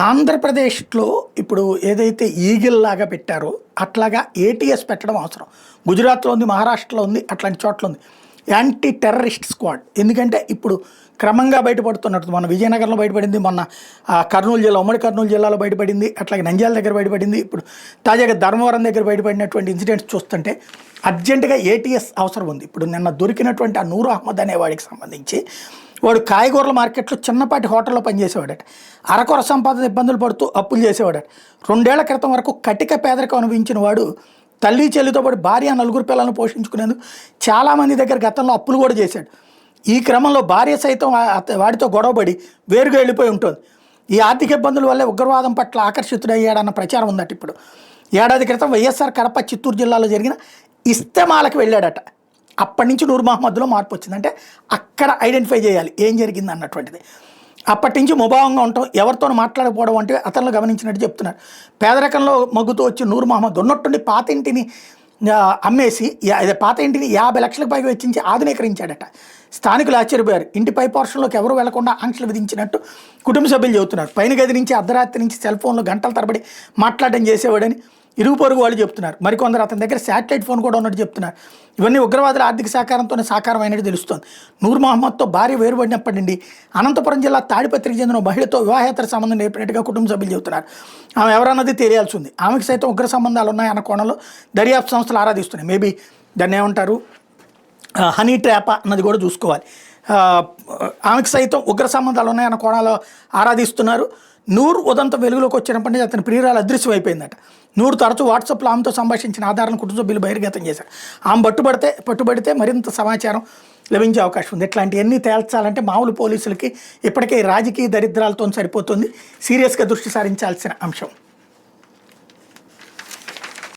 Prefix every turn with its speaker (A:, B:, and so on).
A: ఆంధ్రప్రదేశ్లో ఇప్పుడు ఏదైతే ఈగిల్ లాగా పెట్టారో అట్లాగా ఏటీఎస్ పెట్టడం అవసరం. గుజరాత్లో ఉంది, మహారాష్ట్రలో ఉంది, అట్లాంటి చోట్ల ఉంది యాంటీ టెర్రరిస్ట్ స్క్వాడ్. ఎందుకంటే ఇప్పుడు క్రమంగా బయటపడుతున్నట్టు మొన్న విజయనగరంలో బయటపడింది, మొన్న కర్నూలు జిల్లా, ఉమ్మడి కర్నూలు జిల్లాలో బయటపడింది, అట్లాగే నంద్యాల దగ్గర బయటపడింది, ఇప్పుడు తాజాగా ధర్మవరం దగ్గర బయటపడినటువంటి ఇన్సిడెంట్స్ చూస్తుంటే అర్జెంటుగా ఏటీఎస్ అవసరం ఉంది. ఇప్పుడు నిన్న దొరికినటువంటి ఆ నూర్ అహ్మద్ అనే వాడికి సంబంధించి వాడు కాయగూరల మార్కెట్లో చిన్నపాటి హోటల్లో పనిచేసేవాడట. అరకొర సంపాదన ఇబ్బందులు పడుతూ అప్పులు చేసేవాడట. 2 ఏళ్ల క్రితం వరకు కటిక పేదరికం అనుభవించిన వాడు తల్లి చెల్లితో పాటు భార్య, 4 పిల్లలను పోషించుకునేందుకు చాలామంది దగ్గర గతంలో అప్పులు కూడా చేశాడు. ఈ క్రమంలో భార్య సైతం వాడితో గొడవపడి వేరుగా వెళ్ళిపోయి ఉంటుంది. ఈ ఆర్థిక ఇబ్బందుల వల్లే ఉగ్రవాదం పట్ల ఆకర్షితుడయ్యాడన్న ప్రచారం ఉందట. ఇప్పుడు ఏడాది క్రితం వైఎస్ఆర్ కడప, చిత్తూరు జిల్లాలో జరిగిన ఇస్తమాలకు వెళ్ళాడట. అప్పటి నుంచి నూర్ మహమ్మద్లో మార్పు వచ్చింది. అంటే అక్కడ ఐడెంటిఫై చేయాలి ఏం జరిగింది అన్నటువంటిది. అప్పటి నుంచి ముభావంగా ఉండటం, ఎవరితో మాట్లాడకపోవడం అంటే అతను గమనించినట్టు చెప్తున్నారు. పేదరికంలో మగ్గుతూ వచ్చి నూర్ మహమ్మద్ ఉన్నట్టుండి పాత ఇంటిని అమ్మేసి పాత ఇంటిని 50 లక్షలకు పైగా వెచ్చించి ఆధునీకరించాడట. స్థానికులు ఆశ్చర్యపోయారు. ఇంటి పై పోర్షన్లోకి ఎవరు వెళ్లకుండా ఆంక్షలు విధించినట్టు కుటుంబ సభ్యులు చెబుతున్నారు. పైన గది నుంచి అర్ధరాత్రి నుంచి సెల్ ఫోన్లో గంటల తరబడి మాట్లాడడం చేసేవాడని ఇరుగు పొరుగు వాళ్ళు చెప్తున్నారు. మరికొందరు అతని దగ్గర శాటిలైట్ ఫోన్ కూడా ఉన్నట్టు చెప్తున్నారు. ఇవన్నీ ఉగ్రవాదుల ఆర్థిక సహకారంతోనే సాకారం అయినట్టు తెలుస్తోంది. నూర్ మహమ్మద్తో భార్య వేరుపడినప్పటి నుండి అనంతపురం జిల్లా తాడిపత్రికి చెందిన మహిళతో వివాహేతర సంబంధం నేర్పినట్టుగా కుటుంబ సభ్యులు చెబుతున్నారు. ఆమె ఎవరన్నది తెలియాల్సి ఉంది. ఆమెకు సైతం ఉగ్ర సంబంధాలు ఉన్నాయన్న కోణంలో దర్యాప్తు సంస్థలు ఆరాధిస్తున్నాయి. మేబీ దాన్ని ఏమంటారు, హనీ ట్రాప్ అన్నది కూడా చూసుకోవాలి. ఆమెకు సైతం ఉగ్ర సంబంధాలు ఉన్నాయన్న కోణాలు ఆరాధిస్తున్నారు. నూర్ ఉదంతం వెలుగులోకి వచ్చినప్పటి నుంచి అతని ప్రియురాలు అదృశ్యం అయిపోయిందట. నూర్ తరచూ వాట్సాప్లో ఆమెతో సంభాషించిన ఆధారాలను కుటుంబ సభ్యులు బహిర్గతం చేశారు. ఆమె పట్టుబడితే మరింత సమాచారం లభించే అవకాశం ఉంది. ఇట్లాంటివన్నీ తేల్చాలంటే మామూలు పోలీసులకి ఇప్పటికే రాజకీయ దరిద్రాలతో సరిపోతుంది. సీరియస్గా దృష్టి సారించాల్సిన అంశం.